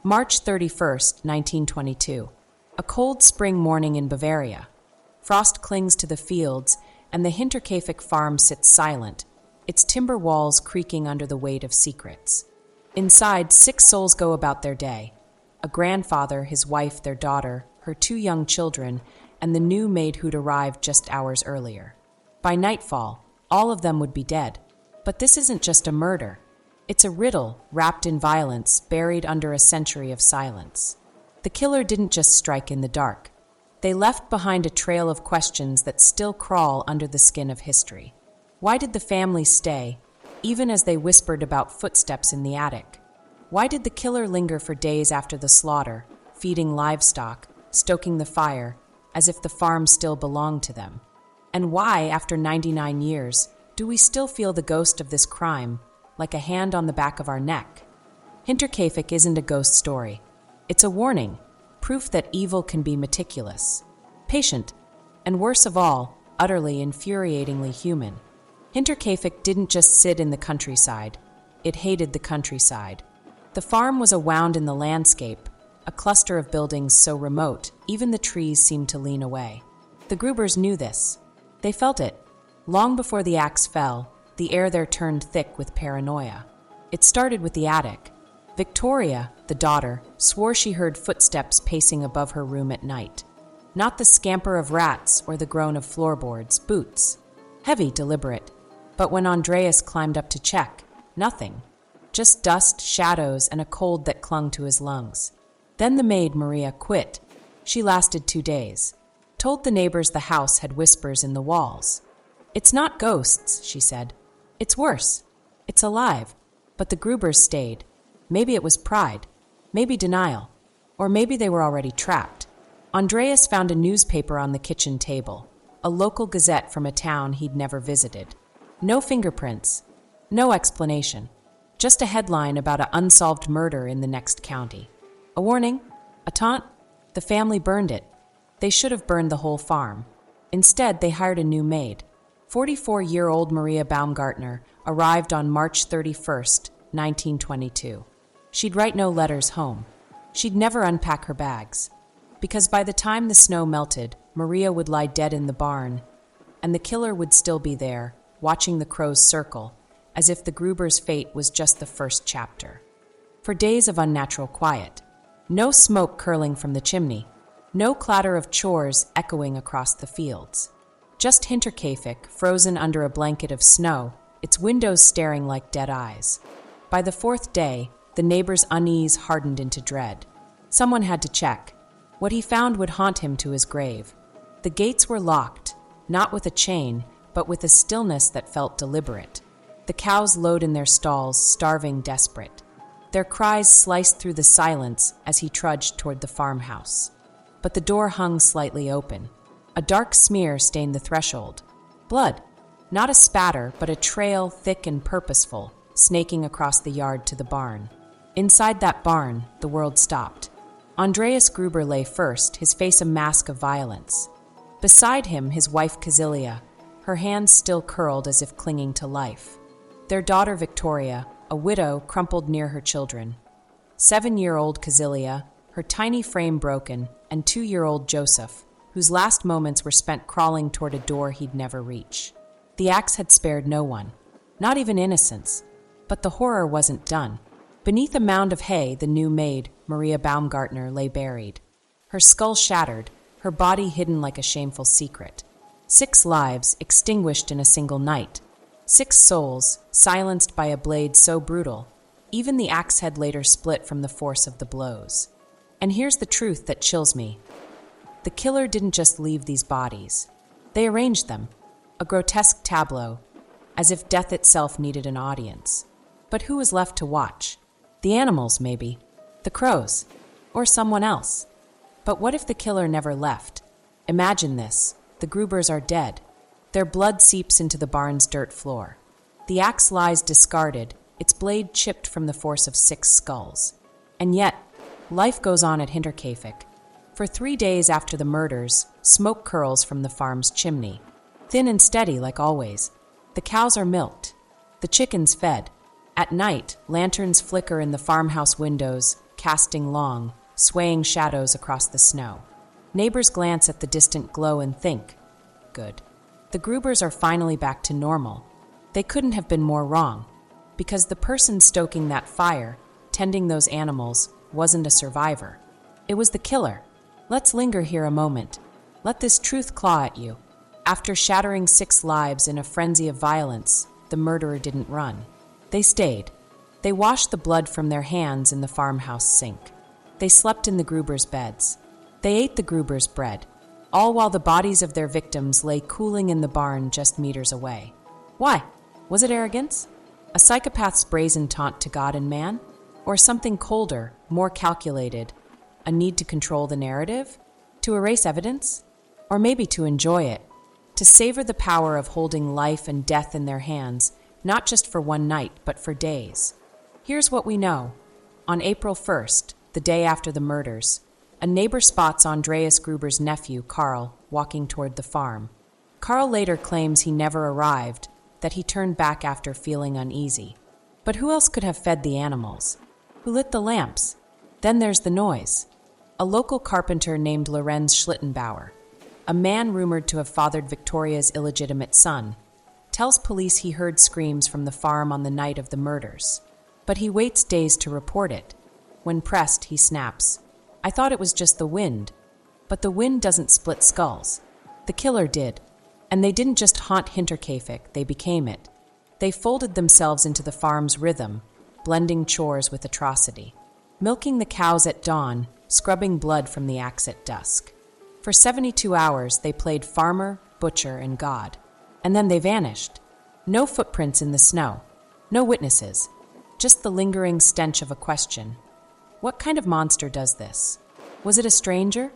March 31st, 1922. A cold spring morning in Bavaria. Frost clings to the fields, and the Hinterkaifeck farm sits silent, its timber walls creaking under the weight of secrets. Inside, 6 souls go about their day. A grandfather, his wife, their daughter, her 2 young children, and the new maid who'd arrived just hours earlier. By nightfall, all of them would be dead. But this isn't just a murder. It's a riddle wrapped in violence, buried under a century of silence. The killer didn't just strike in the dark. They left behind a trail of questions that still crawl under the skin of history. Why did the family stay, even as they whispered about footsteps in the attic? Why did the killer linger for days after the slaughter, feeding livestock, stoking the fire, as if the farm still belonged to them? And why, after 99 years, do we still feel the ghost of this crime, like a hand on the back of our neck? Hinterkaifeck isn't a ghost story. It's a warning, proof that evil can be meticulous, patient, and worst of all, utterly infuriatingly human. Hinterkaifeck didn't just sit in the countryside. It hated the countryside. The farm was a wound in the landscape, a cluster of buildings so remote, even the trees seemed to lean away. The Grubers knew this. They felt it. Long before the axe fell, the air there turned thick with paranoia. It started with the attic. Victoria, the daughter, swore she heard footsteps pacing above her room at night. Not the scamper of rats or the groan of floorboards, boots. Heavy, deliberate. But when Andreas climbed up to check, nothing. Just dust, shadows, and a cold that clung to his lungs. Then the maid, Maria, quit. She lasted 2 days. Told the neighbors the house had whispers in the walls. "It's not ghosts," she said. "It's worse. It's alive." But the Grubers stayed. Maybe it was pride. Maybe denial. Or maybe they were already trapped. Andreas found a newspaper on the kitchen table. A local gazette from a town he'd never visited. No fingerprints. No explanation. Just a headline about an unsolved murder in the next county. A warning? A taunt? The family burned it. They should have burned the whole farm. Instead, they hired a new maid. 44-year-old Maria Baumgartner arrived on March 31st, 1922. She'd write no letters home. She'd never unpack her bags. Because by the time the snow melted, Maria would lie dead in the barn, and the killer would still be there, watching the crows circle, as if the Grubers' fate was just the first chapter. For days of unnatural quiet. No smoke curling from the chimney. No clatter of chores echoing across the fields. Just Hinterkaifeck, frozen under a blanket of snow, its windows staring like dead eyes. By the 4th day, the neighbor's unease hardened into dread. Someone had to check. What he found would haunt him to his grave. The gates were locked, not with a chain, but with a stillness that felt deliberate. The cows lowed in their stalls, starving, desperate. Their cries sliced through the silence as he trudged toward the farmhouse. But the door hung slightly open. A dark smear stained the threshold. Blood. Not a spatter, but a trail thick and purposeful, snaking across the yard to the barn. Inside that barn, the world stopped. Andreas Gruber lay first, his face a mask of violence. Beside him, his wife Kazilia, her hands still curled as if clinging to life. Their daughter Victoria, a widow, crumpled near her children. 7-year-old Kazilia, her tiny frame broken, and 2-year-old Joseph, whose last moments were spent crawling toward a door he'd never reach. The axe had spared no one, not even innocents. But the horror wasn't done. Beneath a mound of hay, the new maid, Maria Baumgartner, lay buried. Her skull shattered, her body hidden like a shameful secret. 6 lives extinguished in a single night. 6 souls silenced by a blade so brutal, even the axe head later split from the force of the blows. And here's the truth that chills me. The killer didn't just leave these bodies. They arranged them, a grotesque tableau, as if death itself needed an audience. But who was left to watch? The animals, maybe. The crows. Or someone else. But what if the killer never left? Imagine this. The Grubers are dead. Their blood seeps into the barn's dirt floor. The axe lies discarded, its blade chipped from the force of 6 skulls. And yet, life goes on at Hinterkaifeck. For 3 days after the murders, smoke curls from the farm's chimney. Thin and steady, like always. The cows are milked. The chickens fed. At night, lanterns flicker in the farmhouse windows, casting long, swaying shadows across the snow. Neighbors glance at the distant glow and think, good. The Grubers are finally back to normal. They couldn't have been more wrong, because the person stoking that fire, tending those animals, wasn't a survivor. It was the killer. Let's linger here a moment. Let this truth claw at you. After shattering 6 lives in a frenzy of violence, the murderer didn't run. They stayed. They washed the blood from their hands in the farmhouse sink. They slept in the Grubers' beds. They ate the Grubers' bread, all while the bodies of their victims lay cooling in the barn just meters away. Why? Was it arrogance? A psychopath's brazen taunt to God and man? Or something colder, more calculated? A need to control the narrative? To erase evidence? Or maybe to enjoy it? To savor the power of holding life and death in their hands, not just for one night, but for days. Here's what we know. On April 1st, the day after the murders, a neighbor spots Andreas Gruber's nephew, Carl, walking toward the farm. Carl later claims he never arrived, that he turned back after feeling uneasy. But who else could have fed the animals? Who lit the lamps? Then there's the noise. A local carpenter named Lorenz Schlittenbauer, a man rumored to have fathered Victoria's illegitimate son, tells police he heard screams from the farm on the night of the murders. But he waits days to report it. When pressed, he snaps, "I thought it was just the wind." But the wind doesn't split skulls. The killer did. And they didn't just haunt Hinterkaifeck, they became it. They folded themselves into the farm's rhythm, blending chores with atrocity. Milking the cows at dawn, scrubbing blood from the axe at dusk. For 72 hours, they played farmer, butcher, and God. And then they vanished. No footprints in the snow. No witnesses. Just the lingering stench of a question. What kind of monster does this? Was it a stranger?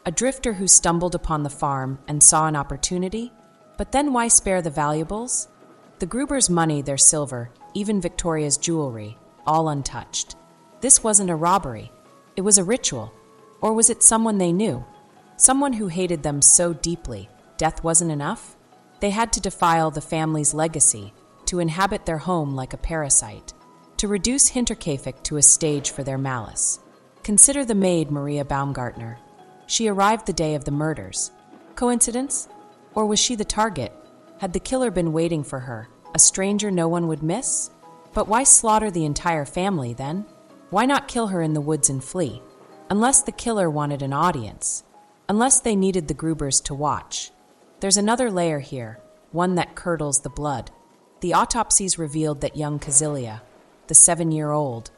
A drifter who stumbled upon the farm and saw an opportunity? But then why spare the valuables? The Grubers' money, their silver, even Victoria's jewelry, all untouched. This wasn't a robbery. It was a ritual. Or was it someone they knew? Someone who hated them so deeply, death wasn't enough? They had to defile the family's legacy, to inhabit their home like a parasite, to reduce Hinterkaifeck to a stage for their malice. Consider the maid Maria Baumgartner. She arrived the day of the murders. Coincidence? Or was she the target? Had the killer been waiting for her, a stranger no one would miss? But why slaughter the entire family then? Why not kill her in the woods and flee? Unless the killer wanted an audience. Unless they needed the Grubers to watch. There's another layer here, one that curdles the blood. The autopsies revealed that young Kazilia, the 7-year-old,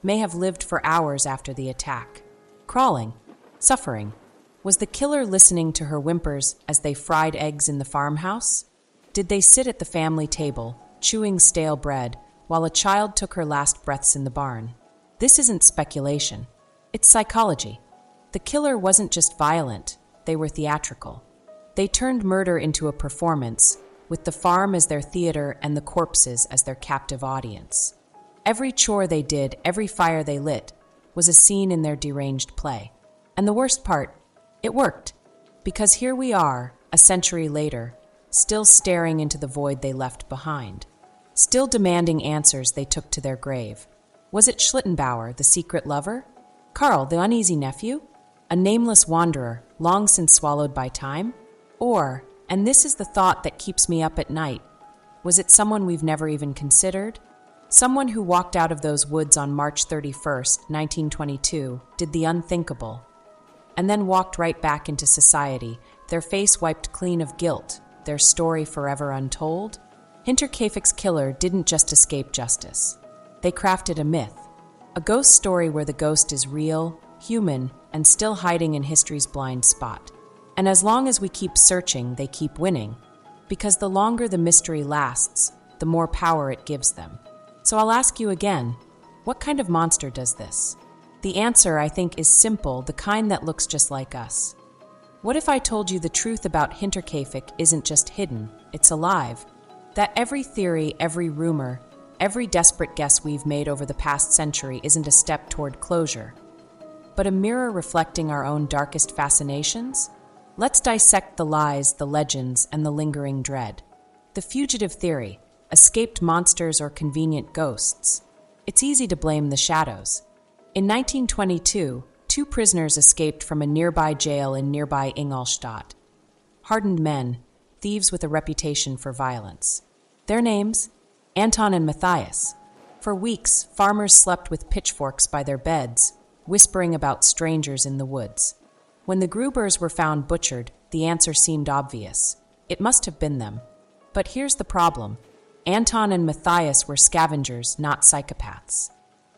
may have lived for hours after the attack. Crawling, suffering. Was the killer listening to her whimpers as they fried eggs in the farmhouse? Did they sit at the family table, chewing stale bread, while a child took her last breaths in the barn? This isn't speculation. It's psychology. The killer wasn't just violent, they were theatrical. They turned murder into a performance, with the farm as their theater and the corpses as their captive audience. Every chore they did, every fire they lit, was a scene in their deranged play. And the worst part, it worked. Because here we are, a century later, still staring into the void they left behind. Still demanding answers they took to their grave. Was it Schlittenbauer, the secret lover? Carl, the uneasy nephew? A nameless wanderer, long since swallowed by time? Or, and this is the thought that keeps me up at night, was it someone we've never even considered? Someone who walked out of those woods on March 31st, 1922, did the unthinkable, and then walked right back into society, their face wiped clean of guilt, their story forever untold? Hinterkaifeck's killer didn't just escape justice. They crafted a myth, a ghost story where the ghost is real, human, and still hiding in history's blind spot. And as long as we keep searching, they keep winning, because the longer the mystery lasts, the more power it gives them. So I'll ask you again, what kind of monster does this? The answer, I think, is simple, the kind that looks just like us. What if I told you the truth about Hinterkaifeck isn't just hidden, it's alive? That every theory, every rumor, every desperate guess we've made over the past century isn't a step toward closure, but a mirror reflecting our own darkest fascinations? Let's dissect the lies, the legends, and the lingering dread. The fugitive theory, escaped monsters or convenient ghosts. It's easy to blame the shadows. In 1922, two prisoners escaped from a nearby jail in nearby Ingolstadt. Hardened men, thieves with a reputation for violence. Their names? Anton and Matthias. For weeks, farmers slept with pitchforks by their beds, whispering about strangers in the woods. When the Grubers were found butchered, the answer seemed obvious. It must have been them. But here's the problem. Anton and Matthias were scavengers, not psychopaths.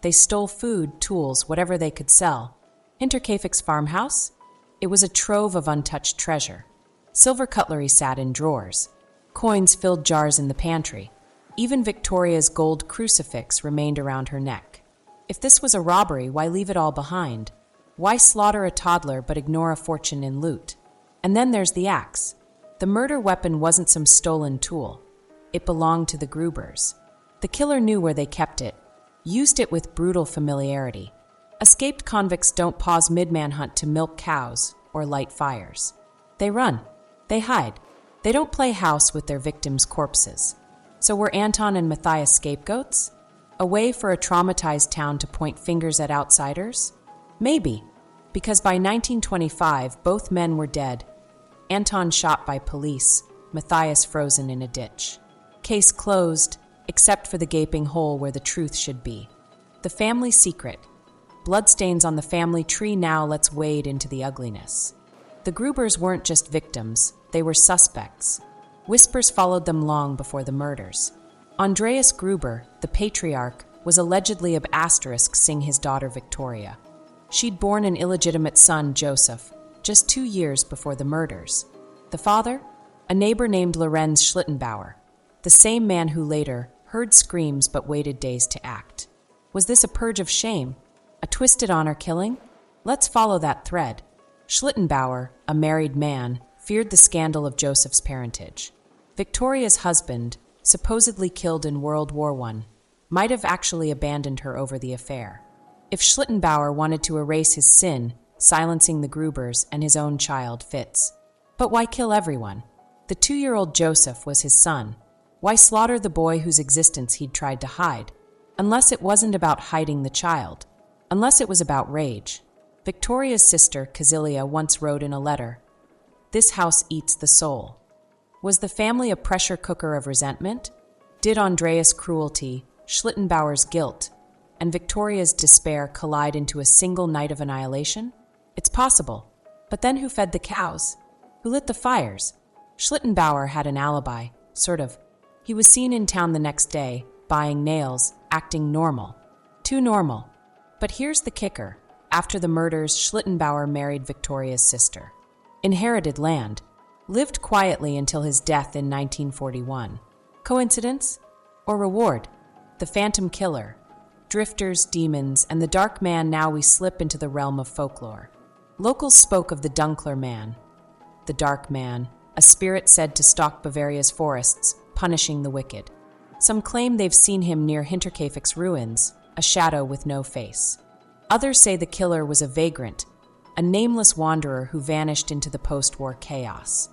They stole food, tools, whatever they could sell. Hinterkaifeck's farmhouse? It was a trove of untouched treasure. Silver cutlery sat in drawers. Coins filled jars in the pantry. Even Victoria's gold crucifix remained around her neck. If this was a robbery, why leave it all behind? Why slaughter a toddler but ignore a fortune in loot? And then there's the axe. The murder weapon wasn't some stolen tool. It belonged to the Grubers. The killer knew where they kept it, used it with brutal familiarity. Escaped convicts don't pause mid-manhunt to milk cows or light fires. They run. They hide. They don't play house with their victims' corpses. So were Anton and Matthias scapegoats? A way for a traumatized town to point fingers at outsiders? Maybe, because by 1925, both men were dead. Anton shot by police, Matthias frozen in a ditch. Case closed, except for the gaping hole where the truth should be. The family secret. Bloodstains on the family tree. Now let's wade into the ugliness. The Grubers weren't just victims, they were suspects. Whispers followed them long before the murders. Andreas Gruber, the patriarch, was allegedly of **ing his daughter Victoria. She'd borne an illegitimate son, Joseph, just 2 years before the murders. The father? A neighbor named Lorenz Schlittenbauer, the same man who later heard screams but waited days to act. Was this a purge of shame? A twisted honor killing? Let's follow that thread. Schlittenbauer, a married man, feared the scandal of Joseph's parentage. Victoria's husband, supposedly killed in World War I, might have actually abandoned her over the affair. If Schlittenbauer wanted to erase his sin, silencing the Grubers and his own child fits. But why kill everyone? The 2-year-old Joseph was his son. Why slaughter the boy whose existence he'd tried to hide? Unless it wasn't about hiding the child. Unless it was about rage. Victoria's sister, Casilia, once wrote in a letter, "This house eats the soul." Was the family a pressure cooker of resentment? Did Andreas' cruelty, Schlittenbauer's guilt, and Victoria's despair collide into a single night of annihilation? It's possible. But then who fed the cows? Who lit the fires? Schlittenbauer had an alibi, sort of. He was seen in town the next day, buying nails, acting normal. Too normal. But here's the kicker. After the murders, Schlittenbauer married Victoria's sister. Inherited land. Lived quietly until his death in 1941. Coincidence? Or reward? The phantom killer. Drifters, demons, and the dark man. Now we slip into the realm of folklore. Locals spoke of the Dunkler man. The dark man, a spirit said to stalk Bavaria's forests, punishing the wicked. Some claim they've seen him near Hinterkaifeck's ruins, a shadow with no face. Others say the killer was a vagrant, a nameless wanderer who vanished into the post-war chaos.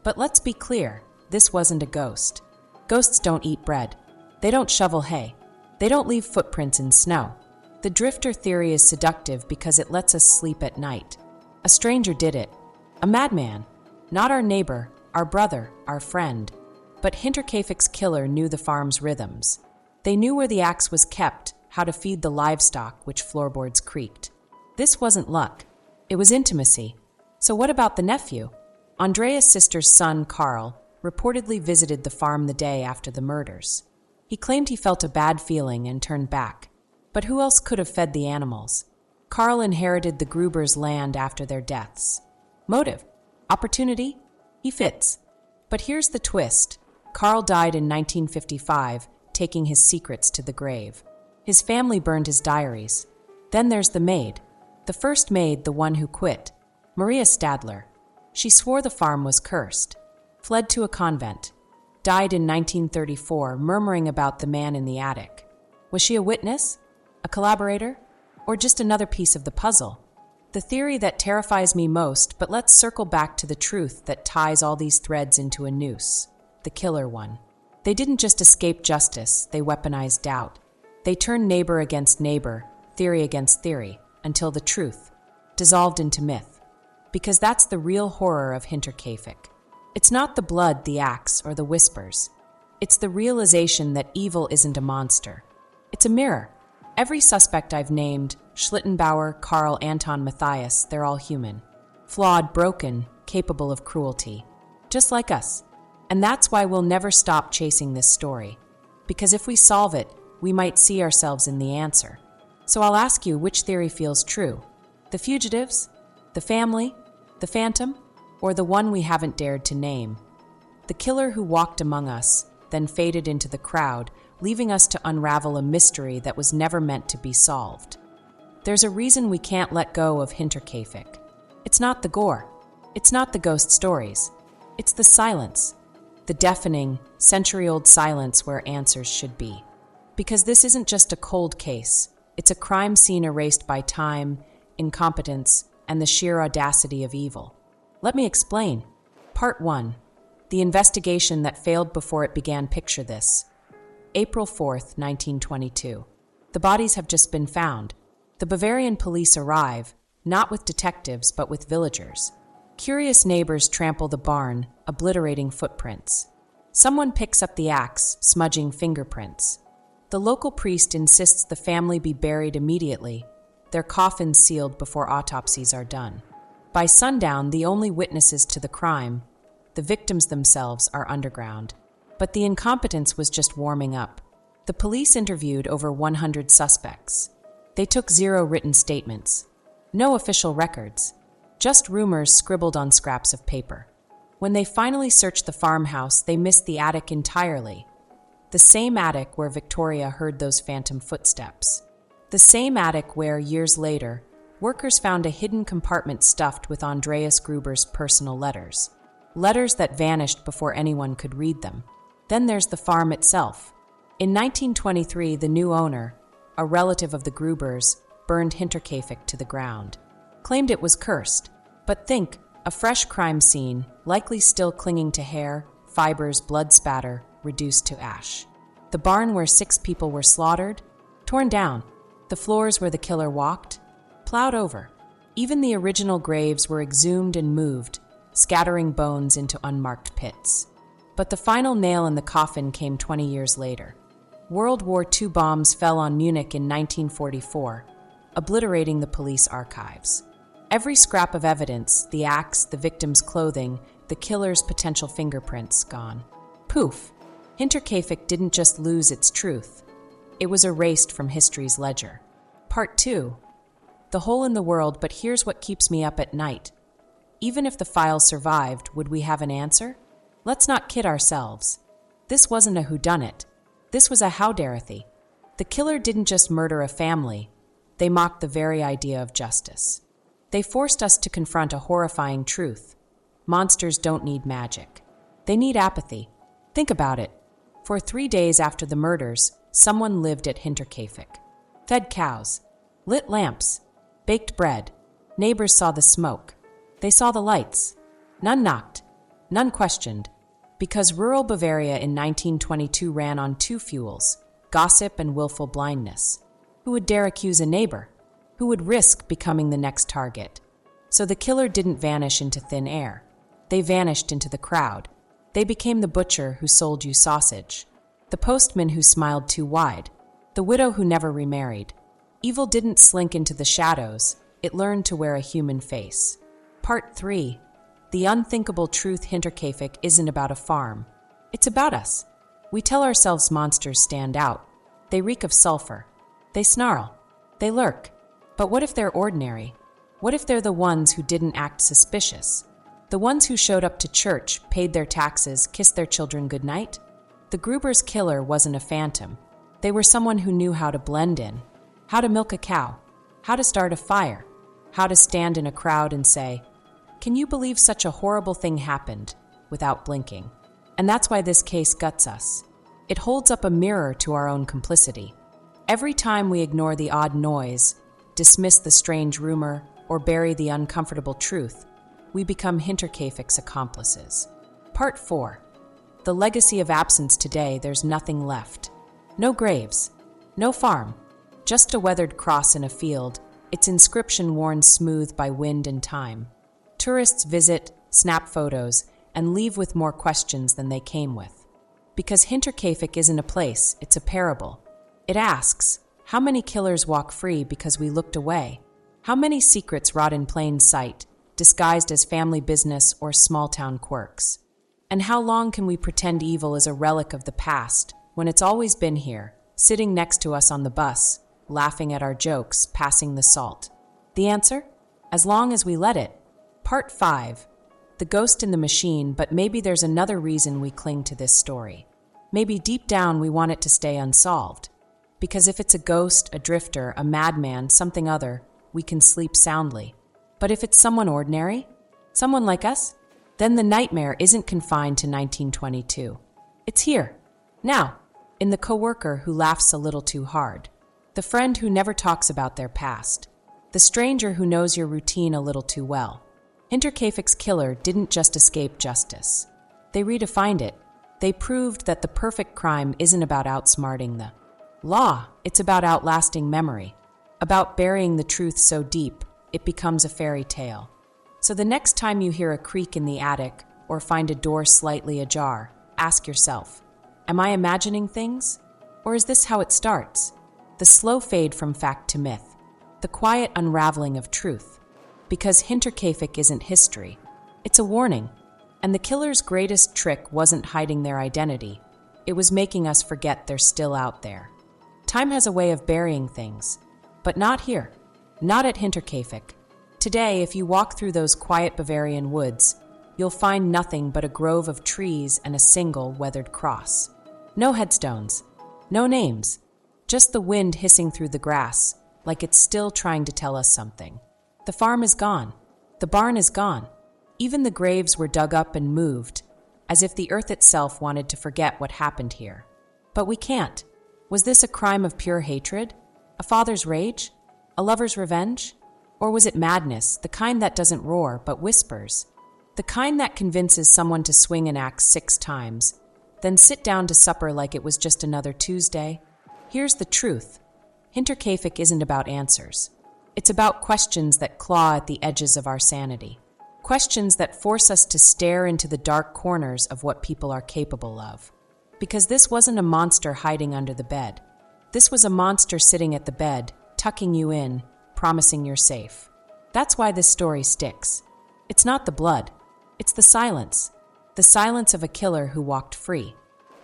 But let's be clear, this wasn't a ghost. Ghosts don't eat bread. They don't shovel hay. They don't leave footprints in snow. The drifter theory is seductive because it lets us sleep at night. A stranger did it. A madman. Not our neighbor, our brother, our friend. But Hinterkaifeck's killer knew the farm's rhythms. They knew where the axe was kept, how to feed the livestock which floorboards creaked. This wasn't luck. It was intimacy. So what about the nephew? Andrea's sister's son, Karl, reportedly visited the farm the day after the murders. He claimed he felt a bad feeling and turned back. But who else could have fed the animals? Karl inherited the Grubers' land after their deaths. Motive? Opportunity? He fits. But here's the twist. Karl died in 1955, taking his secrets to the grave. His family burned his diaries. Then there's the maid. The first maid, the one who quit. Maria Stadler. She swore the farm was cursed. Fled to a convent. Died in 1934, murmuring about the man in the attic. Was she a witness? A collaborator? Or just another piece of the puzzle? The theory that terrifies me most, but let's circle back to the truth that ties all these threads into a noose. The killer one. They didn't just escape justice, they weaponized doubt. They turned neighbor against neighbor, theory against theory, until the truth dissolved into myth. Because that's the real horror of Hinterkaifeck. It's not the blood, the axe, or the whispers. It's the realization that evil isn't a monster. It's a mirror. Every suspect I've named, Schlittenbauer, Karl, Anton, Matthias, they're all human. Flawed, broken, capable of cruelty. Just like us. And that's why we'll never stop chasing this story. Because if we solve it, we might see ourselves in the answer. So I'll ask you, which theory feels true? The fugitives? The family? The phantom? Or the one we haven't dared to name? The killer who walked among us, then faded into the crowd, leaving us to unravel a mystery that was never meant to be solved. There's a reason we can't let go of Hinterkaifeck. It's not the gore. It's not the ghost stories. It's the silence. The deafening, century-old silence where answers should be. Because this isn't just a cold case. It's a crime scene erased by time, incompetence, and the sheer audacity of evil. Let me explain. Part 1. The investigation that failed before it began. Picture this. April 4th, 1922. The bodies have just been found. The Bavarian police arrive, not with detectives but with villagers. Curious neighbors trample the barn, obliterating footprints. Someone picks up the axe, smudging fingerprints. The local priest insists the family be buried immediately, their coffins sealed before autopsies are done. By sundown, the only witnesses to the crime, the victims themselves, are underground. But the incompetence was just warming up. The police interviewed over 100 suspects. They took 0 written statements. No official records. Just rumors scribbled on scraps of paper. When they finally searched the farmhouse, they missed the attic entirely. The same attic where Victoria heard those phantom footsteps. The same attic where, years later, workers found a hidden compartment stuffed with Andreas Gruber's personal letters. Letters that vanished before anyone could read them. Then there's the farm itself. In 1923, the new owner, a relative of the Grubers, burned Hinterkaifeck to the ground. Claimed it was cursed. But think, a fresh crime scene, likely still clinging to hair, fibers, blood spatter, reduced to ash. The barn where 6 people were slaughtered, torn down. The floors where the killer walked, plowed over. Even the original graves were exhumed and moved, scattering bones into unmarked pits. But the final nail in the coffin came 20 years later. World War II bombs fell on Munich in 1944, obliterating the police archives. Every scrap of evidence, the axe, the victim's clothing, the killer's potential fingerprints, gone. Poof! Hinterkaifeck didn't just lose its truth. It was erased from history's ledger. Part 2. The hole in the world, but here's what keeps me up at night. Even if the file survived, would we have an answer? Let's not kid ourselves. This wasn't a whodunit. This was a howdarethy. The killer didn't just murder a family. They mocked the very idea of justice. They forced us to confront a horrifying truth. Monsters don't need magic. They need apathy. Think about it. For 3 days after the murders, someone lived at Hinterkaifeck. Fed cows. Lit lamps. Baked bread. Neighbors saw the smoke. They saw the lights. None knocked. None questioned. Because rural Bavaria in 1922 ran on 2 fuels, gossip and willful blindness. Who would dare accuse a neighbor? Who would risk becoming the next target? So the killer didn't vanish into thin air. They vanished into the crowd. They became the butcher who sold you sausage, the postman who smiled too wide, the widow who never remarried. Evil didn't slink into the shadows. It learned to wear a human face. Part 3. The unthinkable truth. Hinterkaifeck isn't about a farm. It's about us. We tell ourselves monsters stand out. They reek of sulfur. They snarl. They lurk. But what if they're ordinary? What if they're the ones who didn't act suspicious? The ones who showed up to church, paid their taxes, kissed their children goodnight? The Gruber's killer wasn't a phantom. They were someone who knew how to blend in, how to milk a cow, how to start a fire, how to stand in a crowd and say, "Can you believe such a horrible thing happened?" without blinking. And that's why this case guts us. It holds up a mirror to our own complicity. Every time we ignore the odd noise, dismiss the strange rumor, or bury the uncomfortable truth, we become Hinterkaifeck's accomplices. Part 4. The legacy of absence. Today, there's nothing left. No graves. No farm. Just a weathered cross in a field, its inscription worn smooth by wind and time. Tourists visit, snap photos, and leave with more questions than they came with. Because Hinterkaifeck isn't a place, it's a parable. It asks, how many killers walk free because we looked away? How many secrets rot in plain sight, disguised as family business or small-town quirks? And how long can we pretend evil is a relic of the past when it's always been here, sitting next to us on the bus, laughing at our jokes, passing the salt? The answer? As long as we let it. Part 5. The ghost in the machine, but maybe there's another reason we cling to this story. Maybe deep down we want it to stay unsolved. Because if it's a ghost, a drifter, a madman, something other, we can sleep soundly. But if it's someone ordinary, someone like us, then the nightmare isn't confined to 1922. It's here, now, in the coworker who laughs a little too hard, the friend who never talks about their past, the stranger who knows your routine a little too well. Hinterkaifeck's killer didn't just escape justice. They redefined it. They proved that the perfect crime isn't about outsmarting the law, it's about outlasting memory, about burying the truth so deep it becomes a fairy tale. So the next time you hear a creak in the attic or find a door slightly ajar, ask yourself, am I imagining things? Or is this how it starts? The slow fade from fact to myth, the quiet unraveling of truth. Because Hinterkaifeck isn't history, it's a warning. And the killer's greatest trick wasn't hiding their identity, it was making us forget they're still out there. Time has a way of burying things, but not here, not at Hinterkaifeck. Today, if you walk through those quiet Bavarian woods, you'll find nothing but a grove of trees and a single weathered cross. No headstones, no names, just the wind hissing through the grass, like it's still trying to tell us something. The farm is gone, the barn is gone, even the graves were dug up and moved, as if the earth itself wanted to forget what happened here. But we can't. Was this a crime of pure hatred? A father's rage? A lover's revenge? Or was it madness, the kind that doesn't roar but whispers? The kind that convinces someone to swing an axe 6 times, then sit down to supper like it was just another Tuesday? Here's the truth. Hinterkaifeck isn't about answers. It's about questions that claw at the edges of our sanity. Questions that force us to stare into the dark corners of what people are capable of. Because this wasn't a monster hiding under the bed. This was a monster sitting at the bed, tucking you in, promising you're safe. That's why this story sticks. It's not the blood. It's the silence. The silence of a killer who walked free.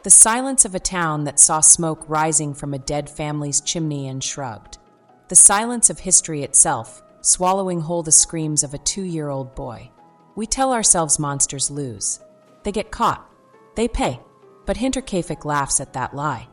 The silence of a town that saw smoke rising from a dead family's chimney and shrugged. The silence of history itself, swallowing whole the screams of a 2-year-old boy. We tell ourselves monsters lose. They get caught. They pay. But Hinterkaifeck laughs at that lie.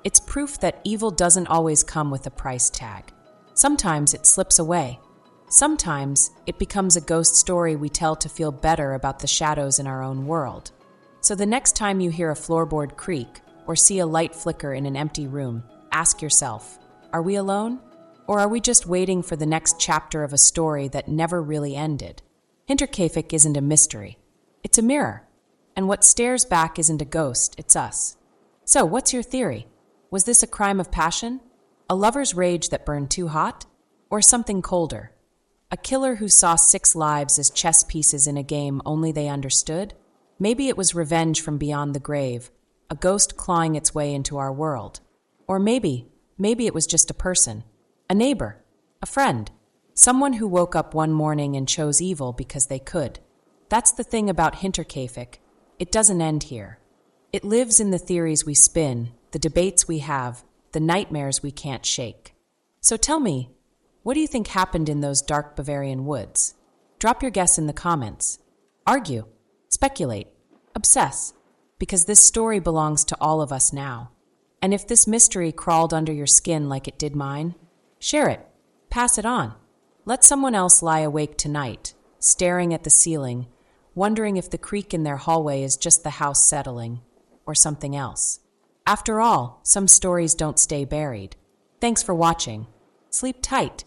It's proof that evil doesn't always come with a price tag. Sometimes it slips away. Sometimes it becomes a ghost story we tell to feel better about the shadows in our own world. So the next time you hear a floorboard creak or see a light flicker in an empty room, ask yourself, are we alone? Or are we just waiting for the next chapter of a story that never really ended? Hinterkaifeck isn't a mystery. It's a mirror. And what stares back isn't a ghost, it's us. So, what's your theory? Was this a crime of passion? A lover's rage that burned too hot? Or something colder? A killer who saw 6 lives as chess pieces in a game only they understood? Maybe it was revenge from beyond the grave, a ghost clawing its way into our world. Or maybe it was just a person, a neighbor, a friend, someone who woke up one morning and chose evil because they could. That's the thing about Hinterkaifeck. It doesn't end here. It lives in the theories we spin, the debates we have, the nightmares we can't shake. So tell me, what do you think happened in those dark Bavarian woods? Drop your guess in the comments. Argue, speculate, obsess, because this story belongs to all of us now. And if this mystery crawled under your skin like it did mine, share it, pass it on. Let someone else lie awake tonight, staring at the ceiling, wondering if the creak in their hallway is just the house settling, or something else. After all, some stories don't stay buried. Thanks for watching. Sleep tight.